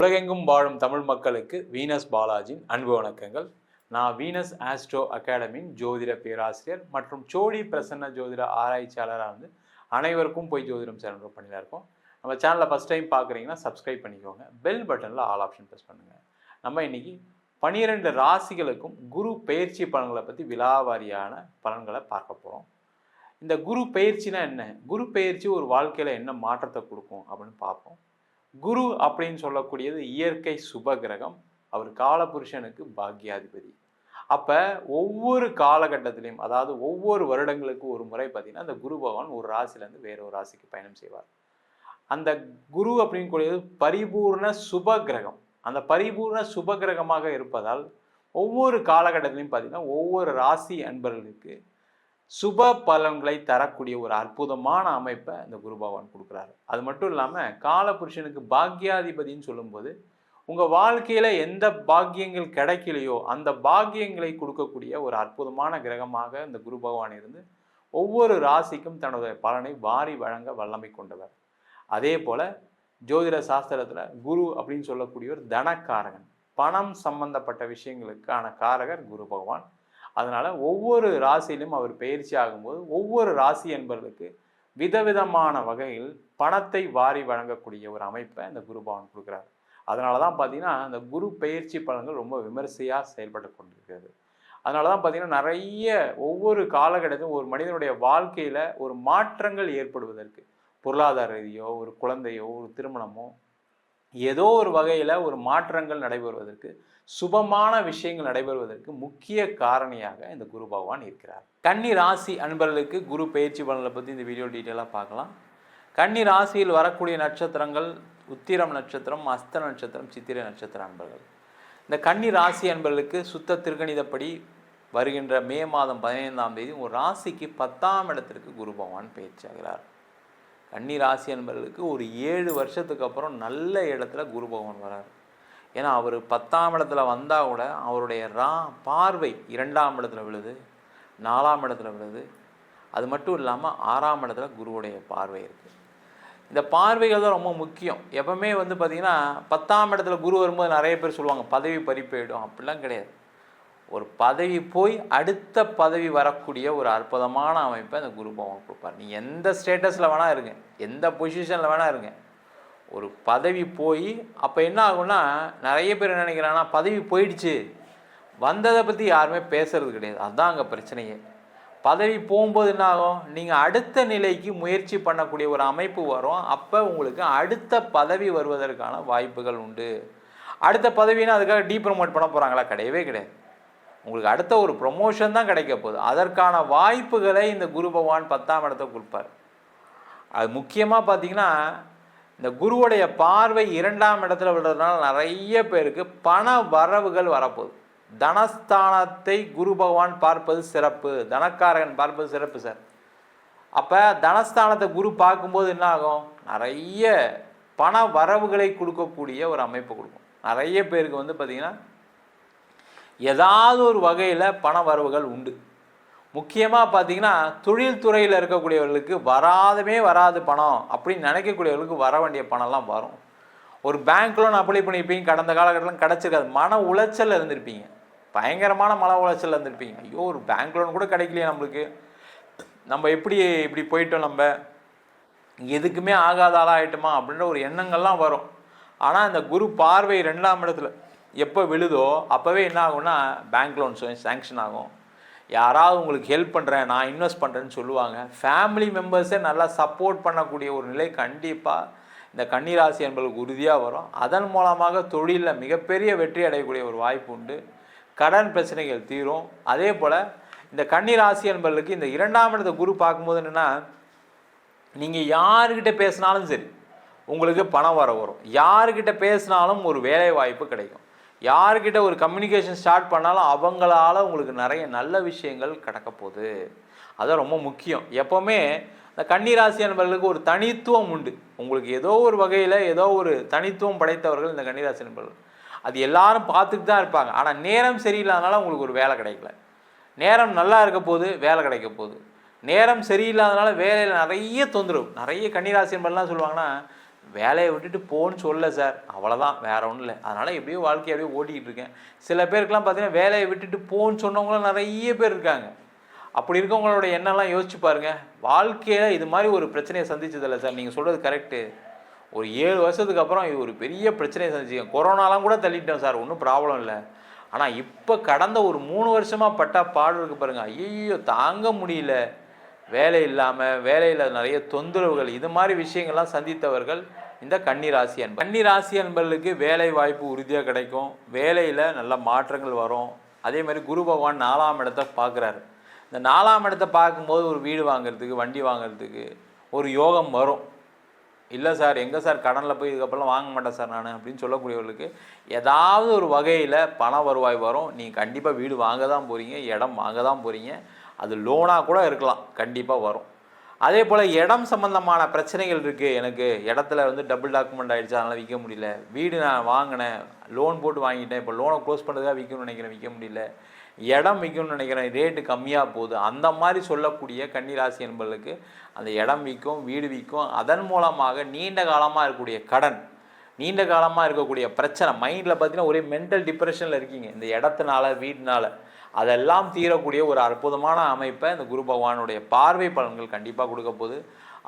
உலகெங்கும் வாழும் தமிழ் மக்களுக்கு வீனஸ் பாலாஜியின் அன்பு வணக்கங்கள். நான் வீனஸ் ஆஸ்ட்ரோ அகாடமியின் ஜோதிட பேராசிரியர் மற்றும் சோழி பிரசன்ன ஜோதிட ஆராய்ச்சியாளராக வந்து அனைவருக்கும் போய் ஜோதிடம் சேனல் பண்ணியில் இருக்கோம். நம்ம சேனலை ஃபஸ்ட் டைம் பார்க்குறீங்கன்னா சப்ஸ்கிரைப் பண்ணிக்கோங்க, பெல் பட்டனில் ஆல் ஆப்ஷன் ப்ரெஸ் பண்ணுங்கள். நம்ம இன்னைக்கு 12 ராசிகளுக்கும் குரு பெயர்ச்சி பலன்களை பற்றி விலாவாரியான பலன்களை பார்க்க போகிறோம். இந்த குரு பெயர்ச்சினா என்ன, குரு பெயர்ச்சி ஒரு வாழ்க்கையில் என்ன மாற்றத்தை கொடுக்கும் அப்படின்னு பார்ப்போம். குரு அப்படின்னு சொல்லக்கூடியது இயற்கை சுப கிரகம். அவர் காலபுருஷனுக்கு பாக்யாதிபதி. அப்போ ஒவ்வொரு காலகட்டத்திலையும், அதாவது ஒவ்வொரு வருடங்களுக்கு ஒரு முறை பார்த்தீங்கன்னா அந்த குரு பகவான் ஒரு ராசிலேருந்து வேற ஒரு ராசிக்கு பயணம் செய்வார். அந்த குரு அப்படின்னு கூடியது பரிபூர்ண சுப கிரகம். அந்த பரிபூர்ண சுப கிரகமாக இருப்பதால் ஒவ்வொரு காலகட்டத்திலையும் பார்த்தீங்கன்னா ஒவ்வொரு ராசி அன்பர்களுக்கு சுப பலன்களை தரக்கூடிய ஒரு அற்புதமான அமைப்பை இந்த குரு பகவான் கொடுக்குறாரு. அது மட்டும் இல்லாமல் காலபுருஷனுக்கு பாக்யாதிபதினு சொல்லும்போது உங்கள் வாழ்க்கையில் எந்த பாக்கியங்கள் கிடைக்கலையோ அந்த பாக்கியங்களை கொடுக்கக்கூடிய ஒரு அற்புதமான கிரகமாக இந்த குரு பகவான் இருந்து ஒவ்வொரு ராசிக்கும் தன்னுடைய பலனை வாரி வழங்க வல்லமை கொண்டவர். அதே போல் ஜோதிட சாஸ்திரத்தில் குரு அப்படின்னு சொல்லக்கூடிய ஒரு தனக்காரகன், பணம் சம்பந்தப்பட்ட விஷயங்களுக்கான காரகர் குரு பகவான். அதனால் ஒவ்வொரு ராசியிலும் அவர் பயிற்சி ஆகும்போது ஒவ்வொரு ராசி என்பவர்களுக்கு விதவிதமான வகையில் பணத்தை வாரி வழங்கக்கூடிய ஒரு அமைப்பை இந்த குரு பகவான் கொடுக்குறாரு. அதனால தான் பார்த்தீங்கன்னா இந்த குரு பயிற்சி பலன்கள் ரொம்ப விமர்சையாக செயல்பட்டு கொண்டிருக்கிறது. அதனால தான் பார்த்தீங்கன்னா நிறைய ஒவ்வொரு காலகட்டத்திலும் ஒரு மனிதனுடைய வாழ்க்கையில் ஒரு மாற்றங்கள் ஏற்படுவதற்கு, பொருளாதார ரீதியோ ஒரு குழந்தையோ ஒரு திருமணமோ ஏதோ ஒரு வகையில் ஒரு மாற்றங்கள் நடைபெறுவதற்கு, சுபமான விஷயங்கள் நடைபெறுவதற்கு முக்கிய காரணியாக இந்த குரு பகவான் இருக்கிறார். கன்னி ராசி அன்பர்களுக்கு குரு பயிற்சி பலன்களை பற்றி இந்த வீடியோ டீட்டெயிலாக பார்க்கலாம். கன்னி ராசியில் வரக்கூடிய நட்சத்திரங்கள் உத்திரம் நட்சத்திரம், அஸ்த நட்சத்திரம், சித்திரை நட்சத்திர அன்பர்கள். இந்த கன்னி ராசி அன்பர்களுக்கு சுத்த திருக்கணிதப்படி வருகின்ற மே மாதம் 15ஆம் தேதி ஒரு ராசிக்கு 10ஆம் இடத்திற்கு குரு பகவான் பயிற்சி ஆகிறார். கன்னி ராசி என்பவர்களுக்கு ஒரு 7 வருஷத்துக்கு அப்புறம் நல்ல இடத்துல குரு பகவான் வரார். ஏன்னா அவர் 10ஆம் இடத்துல வந்தால் கூட அவருடைய பார்வை 2ஆம் இடத்துல விழுது, 4ஆம் இடத்துல விழுது. அது மட்டும் இல்லாமல் 6ஆம் இடத்துல குருவுடைய பார்வை இருக்குது. இந்த பார்வைகள் தான் ரொம்ப முக்கியம். எப்பவுமே வந்து பார்த்திங்கன்னா 10ஆம் இடத்துல குரு வரும்போது நிறைய பேர் சொல்லுவாங்க பதவி பறிப்போயிடும். அப்படிலாம் கிடையாது. ஒரு பதவி போய் அடுத்த பதவி வரக்கூடிய ஒரு அற்புதமான அமைப்பை அந்த குரு பகவான் கொடுப்பார். நீ எந்த ஸ்டேட்டஸில் வேணால் இருங்க, எந்த பொசிஷனில் வேணால் இருங்க, ஒரு பதவி போய் அப்போ என்ன ஆகும்னா நிறைய பேர் என்ன நினைக்கிறாங்கன்னா பதவி போயிடுச்சு, வந்ததை பற்றி யாருமே பேசுறது கிடையாது. அதுதான் அங்கே பிரச்சனையே. பதவி போகும்போது என்ன ஆகும், நீங்கள் அடுத்த நிலைக்கு முயற்சி பண்ணக்கூடிய ஒரு அமைப்பு வரும். அப்போ உங்களுக்கு அடுத்த பதவி வருவதற்கான வாய்ப்புகள் உண்டு. அடுத்த பதவினா அதுக்காக டீப்ரமோட் பண்ண போகிறாங்களா? கிடையவே கிடையாது. உங்களுக்கு அடுத்த ஒரு ப்ரொமோஷன் தான் கிடைக்க போகுது. அதற்கான வாய்ப்புகளை இந்த குரு பகவான் 10ஆம் இடத்தை கொடுப்பார். அது முக்கியமாக பார்த்தீங்கன்னா இந்த குருவுடைய பார்வை 2ஆம் இடத்துல விடுறதுனால நிறைய பேருக்கு பண வரவுகள் வரப்போகுது. தனஸ்தானத்தை குரு பகவான் பார்ப்பது சிறப்பு, தனக்காரகன் பார்ப்பது சிறப்பு சார். அப்போ தனஸ்தானத்தை குரு பார்க்கும்போது என்ன ஆகும், நிறைய பண வரவுகளை கொடுக்கக்கூடிய ஒரு அமைப்பு கொடுக்கும். நிறைய பேருக்கு வந்து பார்த்திங்கன்னா ஏதாவது ஒரு வகையில் பண வரவுகள் உண்டு. முக்கியமாக பார்த்தீங்கன்னா தொழில்துறையில் இருக்கக்கூடியவர்களுக்கு வராது பணம் அப்படின்னு நினைக்கக்கூடியவர்களுக்கு வர வேண்டிய பணம்லாம் வரும். ஒரு பேங்க் லோன் அப்ளை பண்ணியிருப்பீங்க, கடந்த காலகட்டத்தில் கிடச்சிருக்காது, மன உளைச்சலில் இருந்திருப்பீங்க, பயங்கரமான மன உளைச்சலில் இருந்திருப்பீங்க. ஐயோ ஒரு பேங்க் லோன் கூட கிடைக்கலையே நம்மளுக்கு, நம்ம இப்படி போயிட்டோம், நம்ம எதுக்குமே ஆகாத ஆளாக ஆகிட்டோமா அப்படின்ற ஒரு எண்ணங்கள்லாம் வரும். ஆனால் இந்த குரு பார்வை 2ஆம் இடத்துல எப்போ விழுதோ அப்போவே என்ன ஆகும்னா பேங்க் லோன்ஸ் சேங்ஷன் ஆகும். யாராவது உங்களுக்கு ஹெல்ப் பண்ணுறேன், நான் இன்வெஸ்ட் பண்ணுறேன்னு சொல்லுவாங்க. ஃபேமிலி மெம்பர்ஸே நல்லா சப்போர்ட் பண்ணக்கூடிய ஒரு நிலை கண்டிப்பாக இந்த கன்னிராசி என்பவர்களுக்கு உறுதியாக வரும். அதன் மூலமாக தொழிலில் மிகப்பெரிய வெற்றி அடையக்கூடிய ஒரு வாய்ப்பு உண்டு. கடன் பிரச்சனைகள் தீரும். அதே போல் இந்த கன்னிராசி என்பவர்களுக்கு இந்த 2ஆம் இடத்தை குரு பார்க்கும்போது என்னென்னா, நீங்கள் யாருக்கிட்ட பேசினாலும் சரி உங்களுக்கு பணம் வரும். யாருக்கிட்ட பேசினாலும் ஒரு வேலை வாய்ப்பு கிடைக்கும். யார்கிட்ட ஒரு கம்யூனிகேஷன் ஸ்டார்ட் பண்ணாலும் அவங்களால உங்களுக்கு நிறைய நல்ல விஷயங்கள் கிடக்க போகுது. அதுதான் ரொம்ப முக்கியம். எப்போவுமே இந்த கன்னிராசி என்பவர்களுக்கு ஒரு தனித்துவம் உண்டு. உங்களுக்கு ஏதோ ஒரு வகையில் ஏதோ ஒரு தனித்துவம் படைத்தவர்கள் இந்த கன்னிராசி என்பவர்கள். அது எல்லாரும் பார்த்துட்டு தான் இருப்பாங்க. ஆனால் நேரம் சரியில்லாதனால உங்களுக்கு ஒரு வேலை கிடைக்கல. நேரம் நல்லா இருக்க போது வேலை கிடைக்க போகுது. நேரம் சரியில்லாதனால வேலையில் நிறைய தொந்தரவு. நிறைய கன்னிராசி என்பதெல்லாம் சொல்லுவாங்கன்னா, வேலையை விட்டுட்டு போன்னு சொல்ல சார், அவ்வளோதான், வேற ஒன்றும் இல்லை. அதனால் எப்படியோ வாழ்க்கையை அப்படியே ஓட்டிகிட்டு இருக்கேன். சில பேருக்குலாம் பார்த்தீங்கன்னா வேலையை விட்டுட்டு போன்னு சொன்னவங்களும் நிறைய பேர் இருக்காங்க. அப்படி இருக்கவங்களோட எண்ணெல்லாம் யோசிச்சு பாருங்க. வாழ்க்கையில் இது மாதிரி ஒரு பிரச்சனையை சந்திச்சதில்லை சார். நீங்கள் சொல்கிறது கரெக்டு. ஒரு 7 வருஷத்துக்கு அப்புறம் இது ஒரு பெரிய பிரச்சனையை சந்திச்சிங்க. கொரோனாலாம் கூட தள்ளிட்டோம் சார், ஒன்றும் ப்ராப்ளம் இல்லை. ஆனால் இப்போ கடந்த ஒரு 3 வருஷமாக பட்டா பாடு இருக்கு பாருங்கள். ஐயோ தாங்க முடியல. வேலை இல்லாமல், வேலையில் நிறைய தொந்தரவுகள், இது மாதிரி விஷயங்கள்லாம் சந்தித்தவர்கள் இந்த கன்னிராசி அன்பர். கன்னிராசி அன்பர்களுக்கு வேலை வாய்ப்பு உறுதியாக கிடைக்கும். வேலையில் நல்ல மாற்றங்கள் வரும். அதே மாதிரி குரு பகவான் 4ஆம் இடத்தை பார்க்குறாரு. இந்த 4ஆம் இடத்தை பார்க்கும்போது ஒரு வீடு வாங்குறதுக்கு, வண்டி வாங்குறதுக்கு ஒரு யோகம் வரும். இல்லை சார், எங்கே சார் கடனில் போய் இதுக்கப்புறம் வாங்க மாட்டேன் சார் நான் அப்படின்னு சொல்லக்கூடியவர்களுக்கு ஏதாவது ஒரு வகையில் பண வருவாய் வரும். நீங்கள் கண்டிப்பாக வீடு வாங்க தான் போகிறீங்க, இடம் வாங்க தான் போகிறீங்க. அது லோனாக கூட இருக்கலாம், கண்டிப்பாக வரும். அதே போல் இடம் சம்மந்தமான பிரச்சனைகள் இருக்குது. எனக்கு இடத்துல டபுள் டாக்குமெண்ட் ஆகிடுச்சு, அதனால் விற்க முடியல. வீடு நான் வாங்கினேன், லோன் போட்டு வாங்கிட்டேன், இப்போ லோனை க்ளோஸ் பண்ணுறதுக்காக விற்கணும்னு நினைக்கிறேன், விற்க முடியல. இடம் விற்கணும்னு நினைக்கிறேன், ரேட்டு கம்மியாக போகுது. அந்த மாதிரி சொல்லக்கூடிய கன்னிராசி என்பவர்களுக்கு அந்த இடம் விற்கும், வீடு விற்கும். அதன் மூலமாக நீண்ட காலமாக இருக்கக்கூடிய கடன், நீண்ட காலமாக இருக்கக்கூடிய பிரச்சனை, மைண்டில் பார்த்தீங்கன்னா ஒரே மென்டல் டிப்ரெஷனில் இருக்கீங்க இந்த இடத்தினால, வீட்டினால, அதெல்லாம் தீரக்கூடிய ஒரு அற்புதமான அமைப்பை இந்த குரு பகவானுடைய பார்வை பலன்கள் கண்டிப்பாக கொடுக்க போகுது.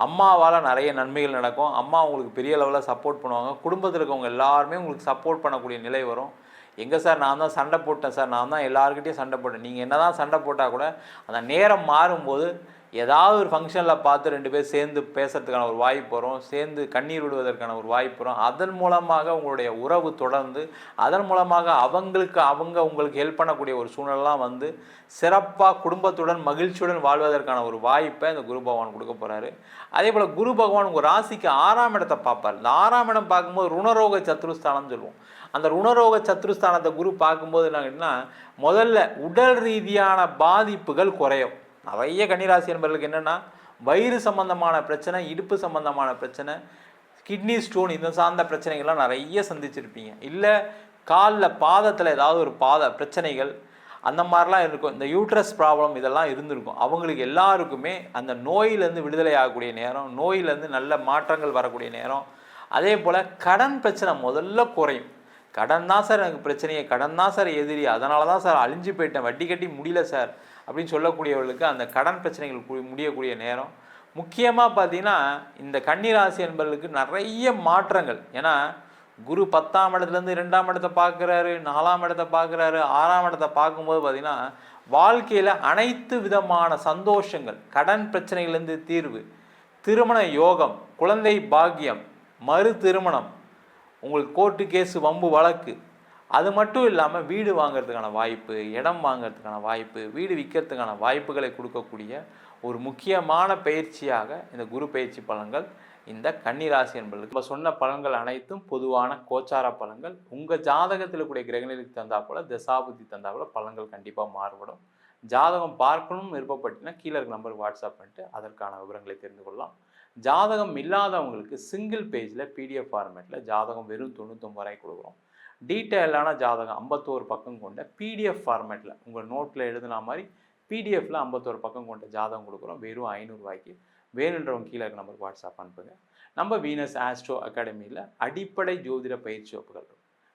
அம்மாவால் நிறைய நன்மைகள் நடக்கும். அம்மா உங்களுக்கு பெரிய லெவலில் சப்போர்ட் பண்ணுவாங்க. குடும்பத்தில் இருக்கவங்க எல்லாருமே உங்களுக்கு சப்போர்ட் பண்ணக்கூடிய நிலை வரும். எங்கே சார் நான் தான் சண்டை போட்டேன் சார், நான் தான் எல்லாருக்கிட்டையும் சண்டை போட்டேன். நீங்கள் என்ன தான் சண்டை போட்டால் கூட அந்த நேரம் மாறும்போது ஏதாவது ஒரு ஃபங்க்ஷனில் பார்த்து 2 பேர் சேர்ந்து பேசுறதுக்கான ஒரு வாய்ப்பு வரும், சேர்ந்து கண்ணீர் விடுவதற்கான ஒரு வாய்ப்பு வரும். அதன் மூலமாக உங்களுடைய உறவு தொடர்ந்து, அதன் மூலமாக அவங்க உங்களுக்கு ஹெல்ப் பண்ணக்கூடிய ஒரு சூழ்நிலாம் சிறப்பாக குடும்பத்துடன் மகிழ்ச்சியுடன் வாழ்வதற்கான ஒரு வாய்ப்பை இந்த குரு பகவான் கொடுக்க போகிறாரு. அதே போல் குரு பகவான் உங்கள் ராசிக்கு 6ஆம் இடத்தை பார்ப்பார். இந்த 6ஆம் இடம் பார்க்கும்போது ருணரோக சத்ருஸ்தானம்னு சொல்லுவோம். அந்த ருணரோக சத்ருஸ்தானத்தை குரு பார்க்கும்போது என்னன்னா, முதல்ல உடல் ரீதியான பாதிப்புகள் குறையும். நிறைய கன்னிராசி என்பவர்களுக்கு என்னென்னா, வயிறு சம்பந்தமான பிரச்சனை, இடுப்பு சம்பந்தமான பிரச்சனை, கிட்னி ஸ்டோன், இந்த சார்ந்த பிரச்சனைகள்லாம் நிறைய சந்திச்சிருப்பீங்க. இல்லை காலில் பாதத்தில் ஏதாவது ஒரு பிரச்சனைகள் அந்த மாதிரிலாம் இருக்கும். இந்த யூட்ரஸ் ப்ராப்ளம் இதெல்லாம் இருந்திருக்கும். அவங்களுக்கு எல்லாருக்குமே அந்த நோயிலேருந்து விடுதலை ஆகக்கூடிய நேரம், நோயிலேருந்து நல்ல மாற்றங்கள் வரக்கூடிய நேரம். அதே போல் கடன் பிரச்சனை முதல்ல குறையும். கடன் தான் சார் எனக்கு பிரச்சனையே, கடன் தான் சார் எதிரி, அதனால தான் சார் அழிஞ்சு போயிட்டேன், வட்டி கட்டி முடியல சார் அப்படின்னு சொல்லக்கூடியவர்களுக்கு அந்த கடன் பிரச்சனைகள் முடியக்கூடிய நேரம். முக்கியமாக பார்த்தீங்கன்னா இந்த கன்னிராசி என்பவர்களுக்கு நிறைய மாற்றங்கள். ஏன்னா குரு 10ஆம் இடத்துலேருந்து 2ஆம் இடத்தை பார்க்குறாரு, 4ஆம் இடத்தை பார்க்குறாரு, 6ஆம் இடத்தை பார்க்கும்போது பார்த்தீங்கன்னா வாழ்க்கையில் அனைத்து விதமான சந்தோஷங்கள், கடன் பிரச்சனைகள்லேருந்து தீர்வு, திருமண யோகம், குழந்தை பாக்கியம், மறு திருமணம், உங்களுக்கு கோர்ட்டு கேஸு வம்பு வழக்கு, அது மட்டும் இல்லாமல் வீடு வாங்கிறதுக்கான வாய்ப்பு, இடம் வாங்கிறதுக்கான வாய்ப்பு, வீடு விற்கிறதுக்கான வாய்ப்புகளை கொடுக்கக்கூடிய ஒரு முக்கியமான பயிற்சியாக இந்த குரு பயிற்சி பலன்கள் இந்த கன்னிராசி என்பது. இப்போ சொன்ன பலன்கள் அனைத்தும் பொதுவான கோச்சார பலன்கள். உங்கள் ஜாதகத்தில் கூடிய கிரகநிலைக்கு தந்தா போல, தசாபுத்தி தந்தா போல பலன்கள் கண்டிப்பாக மாறுபடும். ஜாதகம் பார்க்கணும்னு விருப்பப்பட்டீங்கன்னா கீழே இருக்க நம்பருக்கு வாட்ஸ்அப் பண்ணிட்டு அதற்கான விவரங்களை தெரிந்து கொள்ளலாம். ஜாதகம் இல்லாதவங்களுக்கு சிங்கிள் பேஜில் பிடிஎஃப் ஃபார்மேட்டில் ஜாதகம் வெறும் 99 ரூபாய்க்கு கொடுக்குறோம். டீட்டெயிலான ஜாதகம் 51 பக்கம் கொண்ட பிடிஎஃப் ஃபார்மேட்டில் உங்கள் நோட்டில் எழுதுன மாதிரி பிடிஎஃப்பில் 51 பக்கம் கொண்ட ஜாதகம் கொடுக்குறோம் வெறும் 500 ரூபாய்க்கு. வேணுன்றவங்க கீழே இருக்க நம்பருக்கு வாட்ஸ்அப் அனுப்புங்க. நம்ம வீனஸ் ஆஸ்ட்ரோ அகாடமியில் அடிப்படை ஜோதிட பயிற்சி வகுப்புகள்.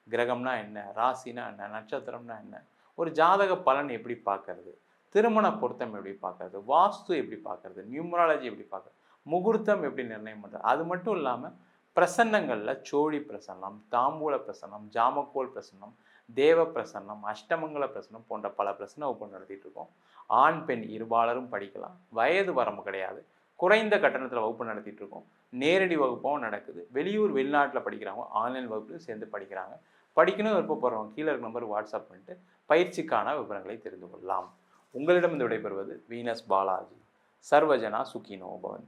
கிரகம்னா என்ன, ராசினா என்ன, நட்சத்திரம்னா என்ன, ஒரு ஜாதக பலன் எப்படி பார்க்கறது, திருமண பொருத்தம் எப்படி பார்க்கறது, வாஸ்து எப்படி பார்க்கறது, நியூமராலஜி எப்படி பார்க்கறது, முகூர்த்தம் எப்படி நிர்ணயம் பண்ணுறது, அது மட்டும் இல்லாமல் பிரசன்னங்களில் சோழி பிரசன்னம், தாம்பூல பிரசன்னம், ஜாமக்கோல் பிரசன்னம், தேவ பிரசன்னம், அஷ்டமங்கல பிரசன்னம் போன்ற பல பிரசன்ன வகுப்பு நடத்திட்டு இருக்கோம். ஆண் பெண் இருபாலரும் படிக்கலாம். வயது வரம்பு கிடையாது. குறைந்த கட்டணத்தில் வகுப்பு நடத்திட்டு இருக்கோம். நேரடி வகுப்பும் நடக்குது. வெளியூர் வெளிநாட்டில் படிக்கிறவங்க ஆன்லைன் வகுப்புலையும் சேர்ந்து படிக்கிறாங்க. படிக்கணும் விருப்பப்படுறவங்க கீழே இருக்க நம்பர் வாட்ஸ்அப் பண்ணிட்டு பயிற்சிக்கான விவரங்களை தெரிந்து கொள்ளலாம். உங்களிடம் விடைபெறுவது வீனஸ் பாலாஜி. சர்வஜனா சுகினோ பவன்.